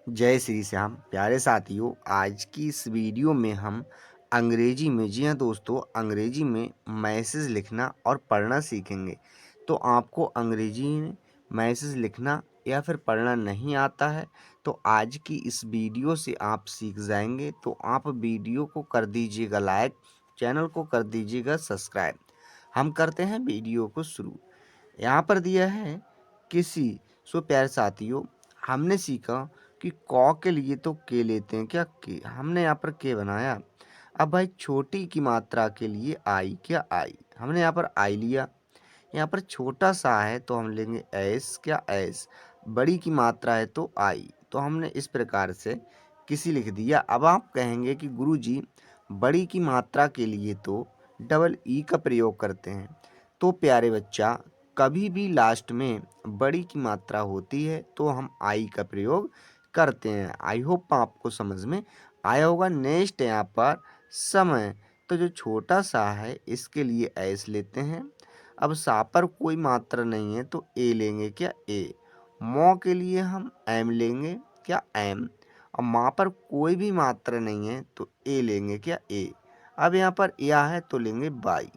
जय श्री श्याम प्यारे साथियों। आज की इस वीडियो में हम अंग्रेजी में, जी हाँ दोस्तों, अंग्रेजी में मैसेज लिखना और पढ़ना सीखेंगे। तो आपको अंग्रेजी में मैसेज लिखना या फिर पढ़ना नहीं आता है तो आज की इस वीडियो से आप सीख जाएंगे। तो आप वीडियो को कर दीजिएगा लाइक, चैनल को कर दीजिएगा सब्सक्राइब। हम करते हैं वीडियो को शुरू। यहाँ पर दिया है किसी। सो प्यारे साथियों, हमने सीखा कि कौ के लिए तो के लेते हैं क्या, के हमने यहाँ पर के बनाया। अब भाई छोटी की मात्रा के लिए आई, क्या आई, हमने यहाँ पर आई लिया। यहाँ पर छोटा सा है तो हम लेंगे एस, क्या एस। बड़ी की मात्रा है तो आई, तो हमने इस प्रकार से किसी लिख दिया। अब आप कहेंगे कि गुरुजी बड़ी की मात्रा के लिए तो डबल ई का प्रयोग करते हैं। तो प्यारे बच्चा, कभी भी लास्ट में बड़ी की मात्रा होती है तो हम आई का प्रयोग करते हैं। आई होप आपको समझ में आया होगा। नेक्स्ट यहाँ पर समय, तो जो छोटा सा है इसके लिए एस लेते हैं। अब सा पर कोई मात्रा नहीं है तो ए लेंगे, क्या ए। मौ के लिए हम एम लेंगे, क्या एम। अब माँ पर कोई भी मात्रा नहीं है तो ए लेंगे, क्या ए। अब यहाँ पर या है तो लेंगे बाई।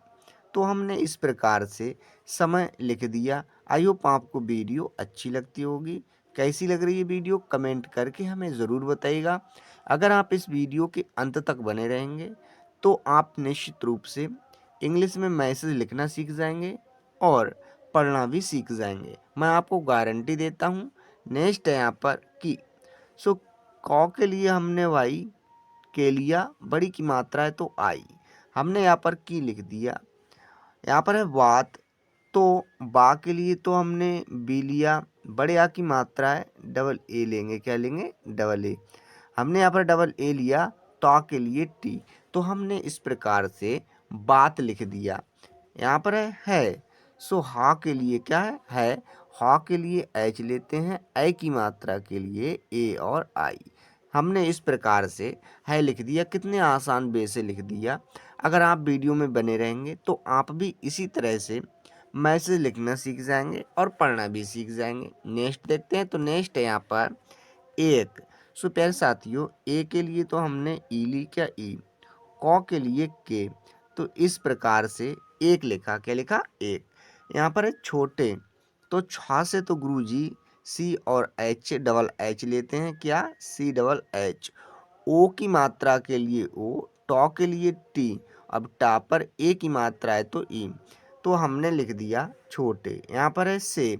तो हमने इस प्रकार से समय लिख दिया। आई होप आपको वीडियो अच्छी लगती होगी। कैसी लग रही है वीडियो कमेंट करके हमें ज़रूर बताइएगा। अगर आप इस वीडियो के अंत तक बने रहेंगे तो आप निश्चित रूप से इंग्लिश में मैसेज लिखना सीख जाएंगे और पढ़ना भी सीख जाएंगे। मैं आपको गारंटी देता हूँ। नेक्स्ट है यहाँ पर की। सो कौ के लिए हमने वाई के लिया, बड़ी की मात्रा है तो आई, हमने यहाँ पर की लिख दिया। यहाँ पर है बात, तो बा के लिए तो हमने बी लिया, बड़े आ की मात्रा है डबल ए लेंगे, क्या लेंगे डबल ए। हमने यहाँ पर डबल ए लिया। तो आ के लिए टी, तो हमने इस प्रकार से बात लिख दिया। यहाँ पर है। सो हा के लिए क्या है, हा के लिए एच लेते हैं, ए की मात्रा के लिए ए और आई। हमने इस प्रकार से है लिख दिया। कितने आसान वे से लिख दिया। अगर आप वीडियो में बने रहेंगे तो आप भी इसी तरह से मैसेज लिखना सीख जाएंगे और पढ़ना भी सीख जाएंगे। नेक्स्ट देखते हैं। तो नेक्स्ट है यहाँ पर एक। सो प्यारे साथियों, ए के लिए तो हमने ई ली, क्या ई। कौ के लिए के, तो इस प्रकार से एक लिखा, क्या लिखा एक। यहाँ पर है छोटे, तो छा से तो गुरुजी सी और एच डबल एच लेते हैं, क्या सी डबल एच। ओ की मात्रा के लिए ओ, टॉ के लिए टी। अब टा पर ए की मात्रा है तो ई, तो हमने लिख दिया छोटे। यहाँ पर है से,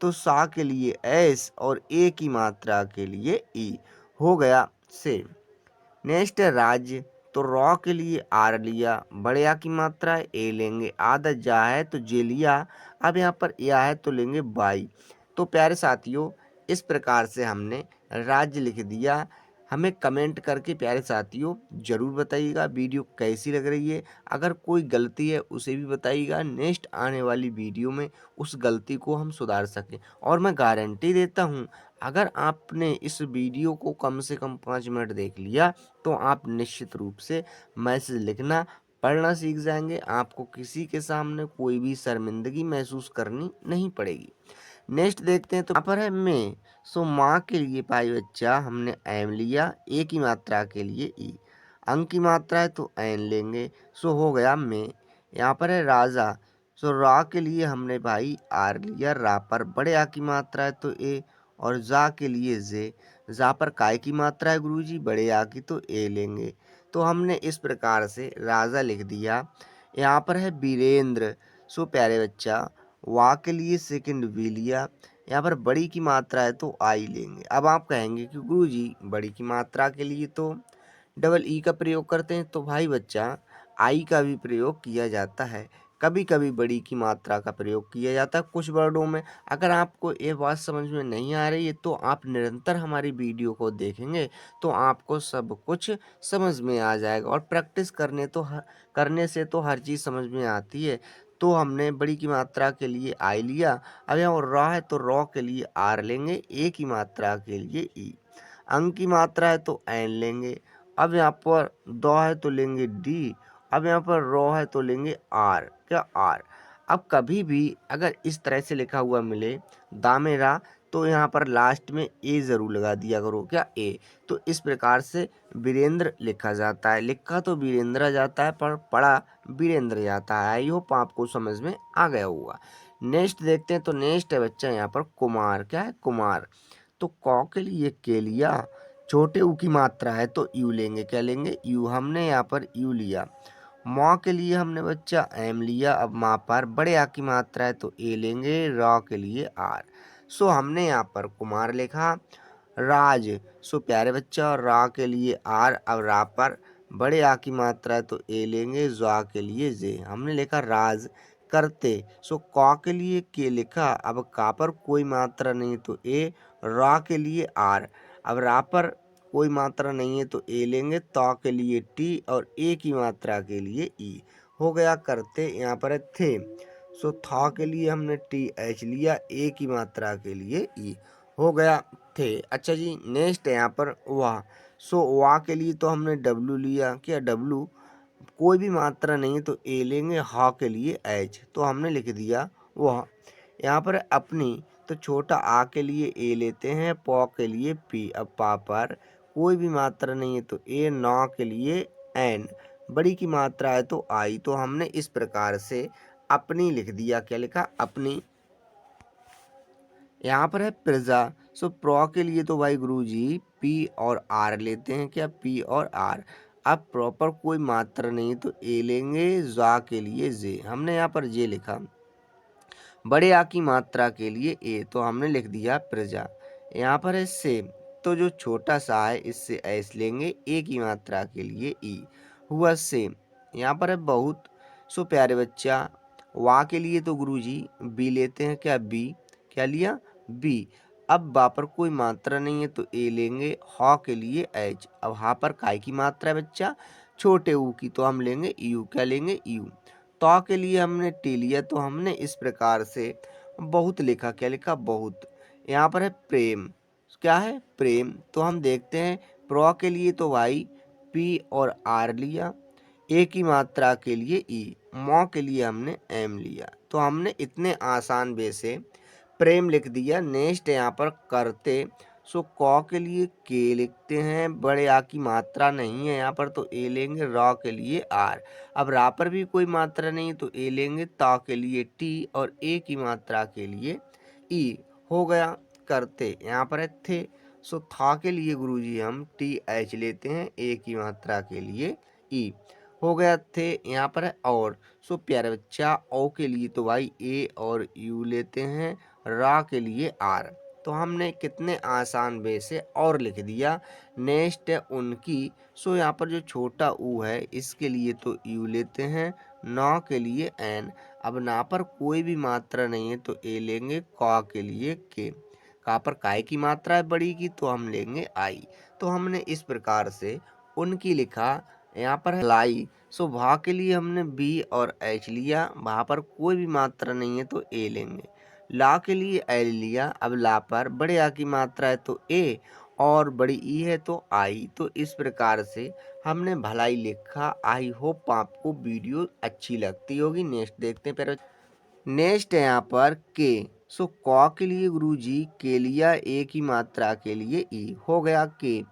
तो सा के लिए एस और ए की मात्रा के लिए ई, हो गया से। नेक्स्ट है राज्य, तो रॉ के लिए आर लिया, बड़े आ की मात्रा है ए लेंगे, आदत जा है तो जे लिया। अब यहाँ पर या है तो लेंगे बाई। तो प्यारे साथियों, इस प्रकार से हमने राज्य लिख दिया। हमें कमेंट करके प्यारे साथियों ज़रूर बताइएगा वीडियो कैसी लग रही है। अगर कोई गलती है उसे भी बताइएगा, नेक्स्ट आने वाली वीडियो में उस गलती को हम सुधार सकें। और मैं गारंटी देता हूँ, अगर आपने इस वीडियो को कम से कम 5 मिनट देख लिया तो आप निश्चित रूप से मैसेज लिखना, पढ़ना सीख जाएंगे। आपको किसी के सामने कोई भी शर्मिंदगी महसूस करनी नहीं पड़ेगी। नेक्स्ट देखते हैं। तो यहाँ पर है मैं। सो माँ के लिए भाई बच्चा हमने एम लिया, ए की मात्रा के लिए ई, अंक की मात्रा है तो एन लेंगे। सो हो गया मैं। यहाँ पर है राजा। सो रा के लिए हमने भाई आर लिया, रा पर बड़े आ की मात्रा है तो ए, और जा के लिए जे। जा पर काय की मात्रा है गुरुजी, बड़े आ की, तो ए लेंगे। तो हमने इस प्रकार से राजा लिख दिया। यहाँ पर है वीरेंद्र। सो प्यारे बच्चा, वा के लिए सेकंड वी लिया। यहाँ पर बड़ी की मात्रा है तो आई लेंगे। अब आप कहेंगे कि गुरुजी बड़ी की मात्रा के लिए तो डबल ई का प्रयोग करते हैं। तो भाई बच्चा, आई का भी प्रयोग किया जाता है। कभी कभी बड़ी की मात्रा का प्रयोग किया जाता है कुछ वर्डों में। अगर आपको ये बात समझ में नहीं आ रही है तो आप निरंतर हमारी वीडियो को देखेंगे तो आपको सब कुछ समझ में आ जाएगा। और प्रैक्टिस करने से तो हर चीज़ समझ में आती है। तो हमने बड़ी की मात्रा के लिए आई लिया। अब यहाँ रॉ है तो रॉ के लिए आर लेंगे, ए की मात्रा के लिए ई, अंक की मात्रा है तो एन लेंगे। अब यहाँ पर दो है तो लेंगे डी। अब यहाँ पर रो है तो लेंगे आर, क्या आर। अब कभी भी अगर इस तरह से लिखा हुआ मिले दामेरा, तो यहाँ पर लास्ट में ए ज़रूर लगा दिया करो, क्या ए। तो इस प्रकार से वीरेंद्र लिखा जाता है। लिखा तो वीरेंद्र जाता है पर पढ़ा वीरेंद्र जाता है। आई होप आपको समझ में आ गया होगा। नेक्स्ट देखते हैं, तो नेक्स्ट है बच्चा यहाँ पर कुमार। क्या है? कुमार। तो क के लिए के लिया, छोटे ऊ की मात्रा है तो यू लेंगे। क्या लेंगे? यू। हमने यहाँ पर यू लिया। मौ के लिए हमने बच्चा एम लिया। अब माँ पर बड़े आ की मात्रा है तो ए लेंगे। र के लिए आर। सो हमने यहाँ पर कुमार लिखा। राज, सो प्यारे बच्चा, और रा के लिए आर। अब रा पर बड़े आ की मात्रा है तो ए लेंगे। ज्वा के लिए जे। हमने लिखा राज करते। सो क के लिए के लिखा। अब का पर कोई मात्रा नहीं तो ए। रा के लिए आर। अब रा पर कोई मात्रा नहीं है तो ए लेंगे। त के लिए टी और ए की मात्रा के लिए ई। हो गया करते। यहाँ पर है थे। सो था के लिए हमने टी एच लिया, ए की मात्रा के लिए ई। हो गया थे। अच्छा जी, नेक्स्ट है यहाँ पर वाह। सो वाह के लिए तो हमने डब्लू लिया। क्या? डब्लू। कोई भी मात्रा नहीं है तो ए लेंगे। हा के लिए एच, तो हमने लिख दिया वह। यहाँ पर अपनी, तो छोटा आ के लिए ए लेते हैं। पौ के लिए पी। अब पा पर कोई भी मात्रा नहीं है तो ए। नौ के लिए एन, बड़ी की मात्रा है तो आई। तो हमने इस प्रकार से अपनी लिख दिया। क्या लिखा? अपनी। यहाँ पर है प्रजा। सो प्रो के लिए तो भाई गुरुजी पी और आर लेते हैं। क्या? पी और आर। अब प्रॉपर कोई मात्रा नहीं तो ए लेंगे। जा के लिए जे। हमने यहाँ पर जे लिखा। बड़े आ की मात्रा के लिए ए, तो हमने लिख दिया प्रजा। यहाँ पर है से, तो जो छोटा सा है इससे एस लेंगे। ए की मात्रा के लिए ई। हुआ से। यहाँ पर है बहुत। सो प्यारे बच्चा, वा के लिए तो गुरुजी बी लेते हैं। क्या? बी। क्या लिया? बी। अब बा पर कोई मात्रा नहीं है तो ए लेंगे। हा के लिए एच। अब हा पर काय की मात्रा है बच्चा? छोटे ऊ की, तो हम लेंगे यू। क्या लेंगे? यू। तो के लिए हमने टी लिया, तो हमने इस प्रकार से बहुत लिखा। क्या लिखा? बहुत। यहाँ पर है प्रेम। क्या है? प्रेम। तो हम देखते हैं प्रो के लिए तो भाई पी और आर लिया। ए की मात्रा के लिए ई। मौ के लिए हमने एम लिया। तो हमने इतने आसान वे से प्रेम लिख दिया। नेक्स्ट यहाँ पर करते। सो क के लिए के लिखते हैं। बड़े आ की मात्रा नहीं है यहाँ पर तो ए लेंगे। र के लिए आर। अब रा पर भी कोई मात्रा नहीं है तो ए लेंगे। ता के लिए टी और ए की मात्रा के लिए ई। हो गया करते। यहाँ पर है थे। सो था के लिए गुरुजी हम टी एच लेते हैं। ए की मात्रा के लिए ई। हो गया थे। यहाँ पर है और। सो प्यारे बच्चा, ओ के लिए तो भाई ए और यू लेते हैं। रा के लिए आर। तो हमने कितने आसान वे से और लिख दिया। नेक्स्ट है उनकी। सो यहाँ पर जो छोटा ऊ है इसके लिए तो यू लेते हैं। नौ के लिए एन। अब ना पर कोई भी मात्रा नहीं है तो ए लेंगे। का के लिए के। का पर काय की मात्रा है बड़ी की, तो हम लेंगे आई। तो हमने इस प्रकार से उनकी लिखा। यहाँ पर है लाई। सो भा के लिए हमने बी और एच लिया। भा पर कोई भी मात्रा नहीं है तो ए लेंगे। ला के लिए एल लिया। अब ला पर बड़े आ की मात्रा है तो ए और बड़ी ई है तो आई। तो इस प्रकार से हमने भलाई लिखा। आई होप आपको वीडियो अच्छी लगती होगी। नेक्स्ट देखते हैं। फिर नेक्स्ट है यहाँ पर के। सो क के लिए गुरुजी के लिया। ए की मात्रा के लिए ई। हो गया के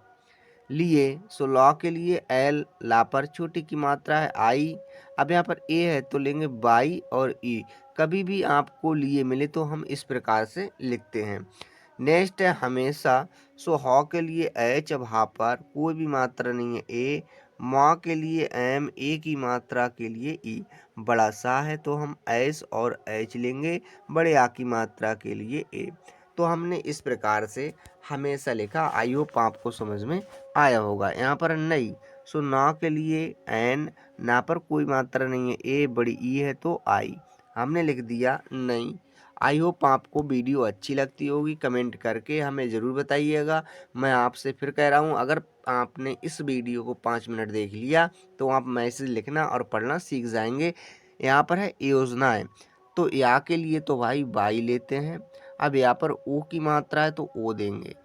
लिए। सो लॉ के लिए एल। ला पर छोटी की मात्रा है आई। अब यहाँ पर ए है तो लेंगे बाई और ई। कभी भी आपको लिए मिले तो हम इस प्रकार से लिखते हैं। नेक्स्ट है हमेशा। सो हॉ के लिए एच। अब हा पर कोई भी मात्रा नहीं है ए। माँ के लिए एम। ए की मात्रा के लिए ई। बड़ा सा है तो हम एस और एच लेंगे। बड़े आ की मात्रा के लिए ए। तो हमने इस प्रकार से हमेशा लिखा। आई होप आपको समझ में आया होगा। यहाँ पर नई। सो ना के लिए एन। ना पर कोई मात्रा नहीं है ए। बड़ी ई है तो आई। हमने लिख दिया नई। आई होप आपको वीडियो अच्छी लगती होगी। कमेंट करके हमें ज़रूर बताइएगा। मैं आपसे फिर कह रहा हूँ, अगर आपने इस वीडियो को 5 मिनट देख लिया तो आप मैसेज लिखना और पढ़ना सीख जाएंगे। यहाँ पर है योजनाएं। तो या के लिए तो भाई बाई लेते हैं। अब यहाँ पर ओ की मात्रा है तो ओ देंगे।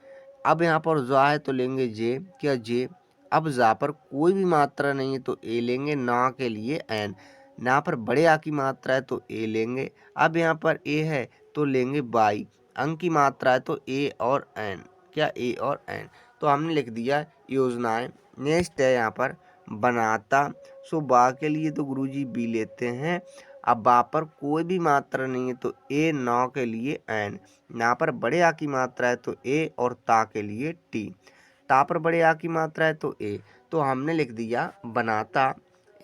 अब यहाँ पर जा है तो लेंगे जे। क्या? जे। अब जा पर कोई भी मात्रा नहीं है तो ए लेंगे। ना के लिए एन। ना पर बड़े आ की मात्रा है तो ए लेंगे। अब यहाँ पर ए है तो लेंगे बाई। अंक की मात्रा है तो ए और एन, क्या ए और एन। तो हमने लिख दिया योजनाएं। नेक्स्ट है यहाँ पर बनाता। सो बा के लिए तो गुरुजी बी लेते हैं। अब बा पर कोई भी मात्रा नहीं है तो ए, नौ के लिए एन। यहाँ पर बड़े आ की मात्रा है तो ए और ता के लिए टी। ता पर बड़े आ की मात्रा है तो ए। तो हमने लिख दिया बनाता।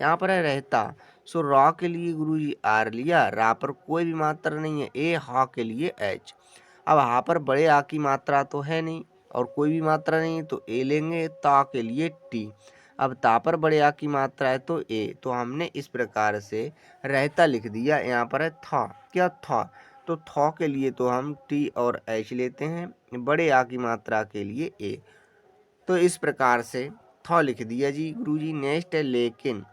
यहाँ पर है रहता। सो रॉ के लिए गुरुजी आर लिया, रा पर कोई भी मात्रा नहीं है ए, हा के लिए एच। अब हा पर बड़े आ की मात्रा तो है नहीं और कोई भी मात्रा नहीं है तो ए लेंगे, ता के लिए टी। अब ता पर बड़े आ की मात्रा है तो ए। तो हमने इस प्रकार से रहता लिख दिया। यहाँ पर है था, क्या था, तो थौ के लिए तो हम टी और एच लेते हैं, बड़े आ की मात्रा के लिए ए। तो इस प्रकार से थौ लिख दिया जी गुरुजी। नेक्स्ट है लेकिन।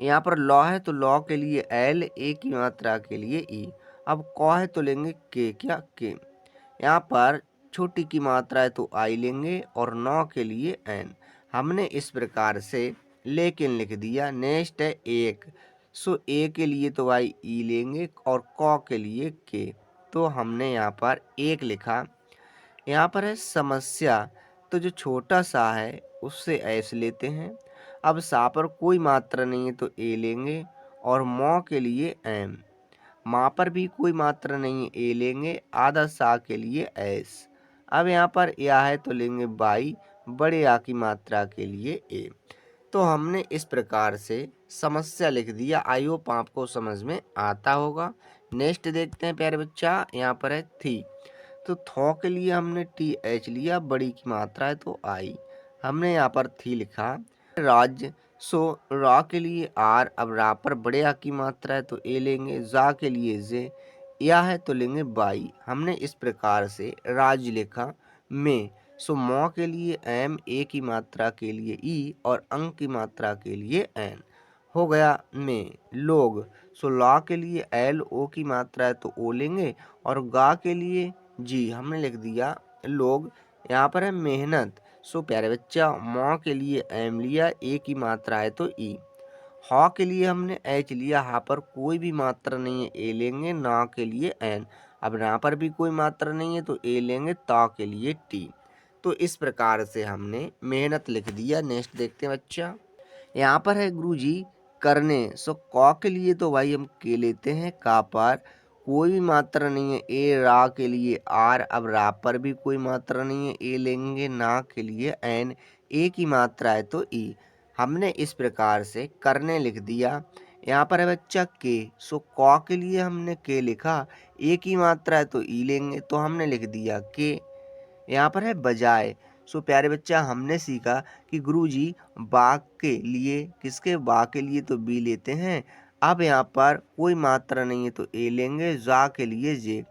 यहाँ पर लॉ है तो लॉ के लिए एल, ए की मात्रा के लिए ई। अब कौ है तो लेंगे के, क्या के। यहाँ पर छोटी की मात्रा है तो आई लेंगे और नौ के लिए एन। हमने इस प्रकार से लेकिन लिख दिया। नेक्स्ट है एक। सो ए के लिए तो भाई ई लेंगे और कौ के लिए के। तो हमने यहाँ पर एक लिखा। यहाँ पर है समस्या। तो जो छोटा सा है उससे एस लेते हैं। अब सा पर कोई मात्रा नहीं है तो ए लेंगे और मौ के लिए एम। माँ पर भी कोई मात्रा नहीं है ए लेंगे, आधा सा के लिए एस। अब यहाँ पर या है तो लेंगे बाई, बड़े आ की मात्रा के लिए ए। तो हमने इस प्रकार से समस्या लिख दिया। आई होप आपको समझ में आता होगा। नेक्स्ट देखते हैं प्यारे बच्चा। यहाँ पर है थी। तो थौ के लिए हमने टी एच लिया, बड़ी की मात्रा है तो आई। हमने यहाँ पर थी लिखा। राज्य। सो रा के लिए आर। अब रा पर बड़े आ की मात्रा है तो ए लेंगे, जा के लिए जे, या है तो लेंगे बाई। हमने इस प्रकार से राज्य लिखा। में। सो मौ के लिए एम, ए की मात्रा के लिए ई और अंक की मात्रा के लिए एन। हो गया में। लोग। सो ला के लिए एल, ओ की मात्रा है तो ओ लेंगे और गा के लिए जी। हमने लिख दिया लोग। यहाँ पर है मेहनत। सो प्यारे बच्चा मौ के लिए एम लिया, ए की मात्रा है तो ई। हा के लिए हमने एच लिया, हा पर कोई भी मात्रा नहीं है ए लेंगे, ना के लिए एन। अब ना पर भी कोई मात्रा नहीं है तो ए लेंगे, ता के लिए टी। तो इस प्रकार से हमने मेहनत लिख दिया। नेक्स्ट देखते हैं बच्चा। यहाँ पर है गुरुजी करने। सो कौ के लिए तो भाई हम के लेते हैं, का पर कोई भी मात्रा नहीं है ए, रा के लिए आर। अब रा पर भी कोई मात्रा नहीं है ए लेंगे, ना के लिए एन, ए की मात्रा है तो ई। हमने इस प्रकार से करने लिख दिया। यहाँ पर है बच्चा के। सो कौ के लिए हमने के लिखा, ए की मात्रा है तो ई लेंगे, तो हमने लिख दिया के। यहाँ पर है बजाय। सो प्यारे बच्चा हमने सीखा कि गुरुजी बा के लिए, किसके, बा के लिए तो बी लेते हैं। अब यहाँ पर कोई मात्रा नहीं है तो ए लेंगे, जा के लिए जे।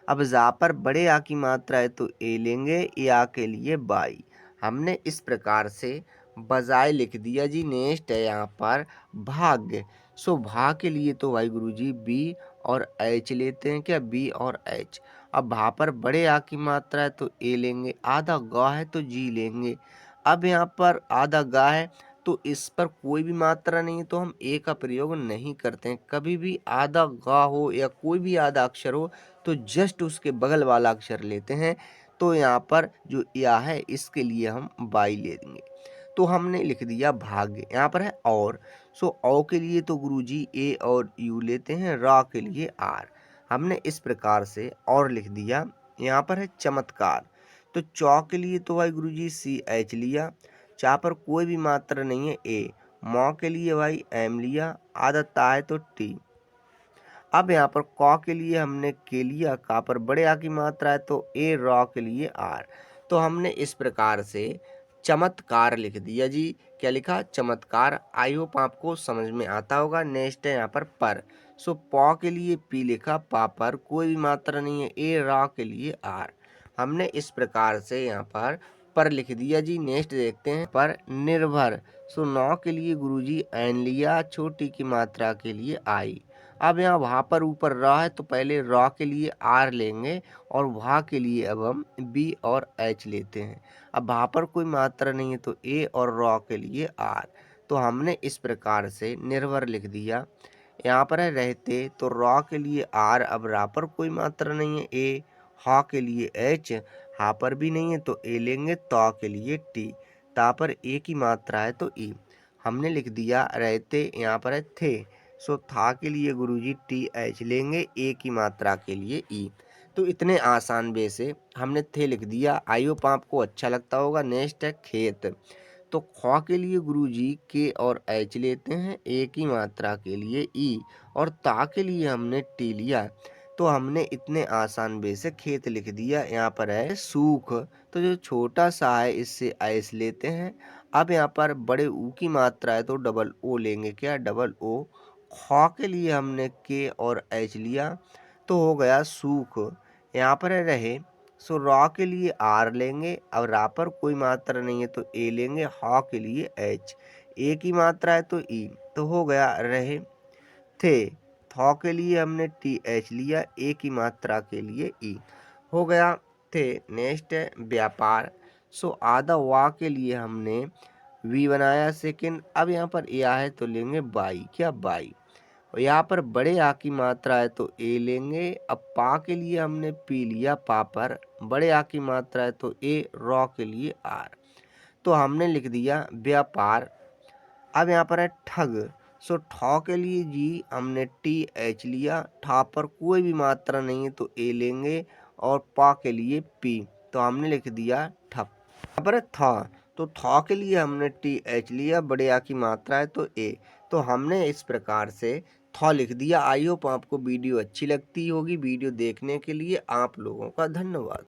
अब जा पर बड़े आ की मात्रा है तो ए लेंगे, या के लिए बाई। हमने इस प्रकार से बजाय लिख दिया जी। नेक्स्ट है यहाँ पर भाग्य। सो भा के लिए तो भाई गुरुजी बी और एच लेते हैं, क्या, बी और एच। अब भा पर बड़े आ की मात्रा है तो ए लेंगे, आधा गा है तो जी लेंगे। अब यहाँ पर आधा गा है तो इस पर कोई भी मात्रा नहीं है तो हम ए का प्रयोग नहीं करते हैं। कभी भी आधा गा हो या कोई भी आधा अक्षर हो तो जस्ट उसके बगल वाला अक्षर लेते हैं। तो यहाँ पर जो या है इसके लिए हम बाई ले देंगे। तो हमने लिख दिया भाग्य। यहाँ पर है और। सो औ के लिए तो गुरुजी ए और यू लेते हैं, रा के लिए आर। हमने इस प्रकार से और लिख दिया। यहाँ पर है चमत्कार। तो चौ के लिए तो भाई गुरुजी सी एच लिया, चा पर कोई भी मात्रा नहीं है ए। मौ के लिए भाई एम लिया, आधा ता है तो टी। अब यहाँ पर कौ के लिए हमने के लिया, का पर बड़े आ की मात्रा है तो ए, रॉ के लिए आर। तो हमने इस प्रकार से चमत्कार लिख दिया जी। क्या लिखा, चमत्कार। आई होप आपको समझ में आता होगा। नेक्स्ट है यहाँ पर। सो पौ के लिए पी लिखा, पा पर कोई भी मात्रा नहीं है ए, रा के लिए आर। हमने इस प्रकार से यहाँ पर लिख दिया जी। नेक्स्ट देखते हैं पर निर्भर। सो नौ के लिए गुरुजी एन लिया, छोटी की मात्रा के लिए आई। अब यहाँ वहाँ पर ऊपर रा है तो पहले रा के लिए आर लेंगे और वहाँ के लिए अब हम बी और एच लेते हैं। अब वहाँ पर कोई मात्रा नहीं है तो ए और रा के लिए आर। तो हमने इस प्रकार से निर्भर लिख दिया। यहाँ पर है रहते तो रा के लिए आर, अब रा पर कोई मात्रा नहीं है ए, हा के लिए एच, हा पर भी नहीं है तो ए लेंगे, ता के लिए टी, ता पर ए की मात्रा है तो ई। हमने लिख दिया रहते, यहाँ पर है थे, सो था के लिए गुरुजी टी एच लेंगे, ए की मात्रा के लिए ई। तो इतने आसान वे से हमने थे लिख दिया। आई होप आपको अच्छा लगता होगा। नेक्स्ट है खेत। तो ख के लिए गुरुजी के और एच लेते हैं, ए की मात्रा के लिए ई, और ता के लिए हमने टी लिया। तो हमने इतने आसान वे से खेत लिख दिया। यहाँ पर है सूख, तो जो छोटा सा है इससे ऐस लेते हैं। अब यहाँ पर बड़े ऊ की मात्रा है तो डबल ओ लेंगे, क्या डबल ओ। ख के लिए हमने के और एच लिया तो हो गया सूख। यहाँ पर है रहे, सो रॉ के लिए आर लेंगे, अब रा पर कोई मात्रा नहीं है तो ए लेंगे, हा के लिए एच, ए की मात्रा है तो ई, तो हो गया रहे थे। थौ के लिए हमने टी एच लिया, ए की मात्रा के लिए ई, हो गया थे। नेक्स्ट है व्यापार। सो आधा वा के लिए हमने वी बनाया सेकंड। अब यहाँ पर ए है तो लेंगे बाई, क्या बाई, और यहाँ पर बड़े आ की मात्रा है तो ए लेंगे। अब पा के लिए हमने पी लिया, पा पर बड़े आ की मात्रा है तो ए, रॉ के लिए आर, तो हमने लिख दिया व्यापार। अब यहाँ पर है ठग। सो ठौ के लिए जी हमने टी एच लिया, ठा पर कोई भी मात्रा नहीं है तो ए लेंगे, और पा के लिए पी, तो हमने लिख दिया ठप। यहाँ पर है था, तो था के लिए हमने टी एच लिया, बड़े आ की मात्रा है तो ए, तो हमने इस प्रकार से था लिख दिया। आई होप आपको वीडियो अच्छी लगती होगी। वीडियो देखने के लिए आप लोगों का धन्यवाद।